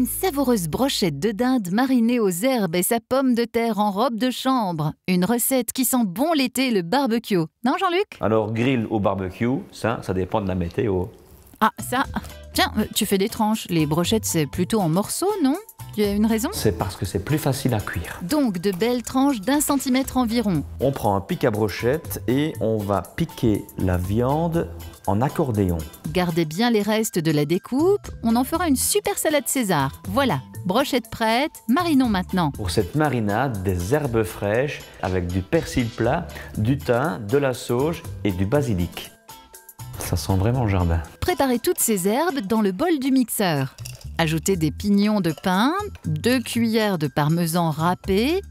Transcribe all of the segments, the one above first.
Une savoureuse brochette de dinde marinée aux herbes et sa pomme de terre en robe de chambre. Une recette qui sent bon l'été, le barbecue. Non, Jean-Luc? Alors, grill ou barbecue, ça dépend de la météo. Ah, ça... Tiens, tu fais des tranches. Les brochettes, c'est plutôt en morceaux, non? Il y a une raison? C'est parce que c'est plus facile à cuire. Donc, de belles tranches d'1 centimètre environ. On prend un pic à brochette et on va piquer la viande en accordéon. Gardez bien les restes de la découpe. On en fera une super salade César. Voilà, brochette prête. Marinons maintenant. Pour cette marinade, des herbes fraîches avec du persil plat, du thym, de la sauge et du basilic. Ça sent vraiment le jardin. Préparez toutes ces herbes dans le bol du mixeur. Ajoutez des pignons de pain, 2 cuillères de parmesan râpé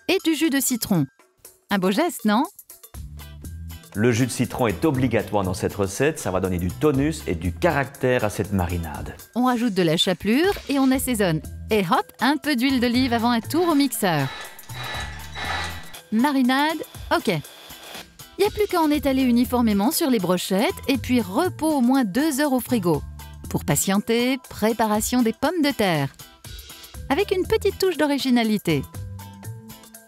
et du jus de citron. Un beau geste, non? Le jus de citron est obligatoire dans cette recette, ça va donner du tonus et du caractère à cette marinade. On rajoute de la chapelure et on assaisonne. Et hop, un peu d'huile d'olive avant un tour au mixeur. Marinade, ok. Il n'y a plus qu'à en étaler uniformément sur les brochettes et puis repos au moins 2 heures au frigo. Pour patienter, préparation des pommes de terre. Avec une petite touche d'originalité.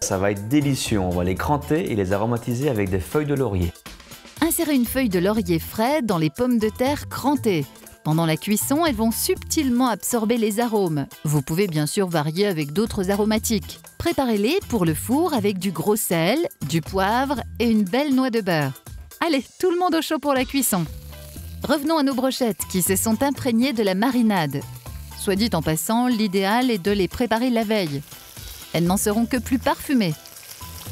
Ça va être délicieux, on va les cranter et les aromatiser avec des feuilles de laurier. Insérez une feuille de laurier frais dans les pommes de terre crantées. Pendant la cuisson, elles vont subtilement absorber les arômes. Vous pouvez bien sûr varier avec d'autres aromatiques. Préparez-les pour le four avec du gros sel, du poivre et une belle noix de beurre. Allez, tout le monde au chaud pour la cuisson. Revenons à nos brochettes qui se sont imprégnées de la marinade. Soit dit en passant, l'idéal est de les préparer la veille. Elles n'en seront que plus parfumées.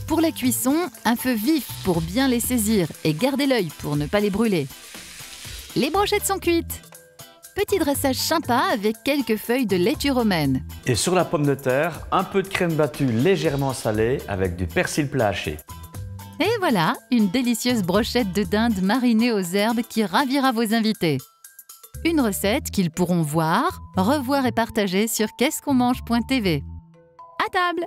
Pour la cuisson, un feu vif pour bien les saisir et garder l'œil pour ne pas les brûler. Les brochettes sont cuites. Petit dressage sympa avec quelques feuilles de laitue romaine. Et sur la pomme de terre, un peu de crème battue légèrement salée avec du persil plat haché. Et voilà, une délicieuse brochette de dinde marinée aux herbes qui ravira vos invités. Une recette qu'ils pourront voir, revoir et partager sur qu'est-ce qu'on mange.tv. À table!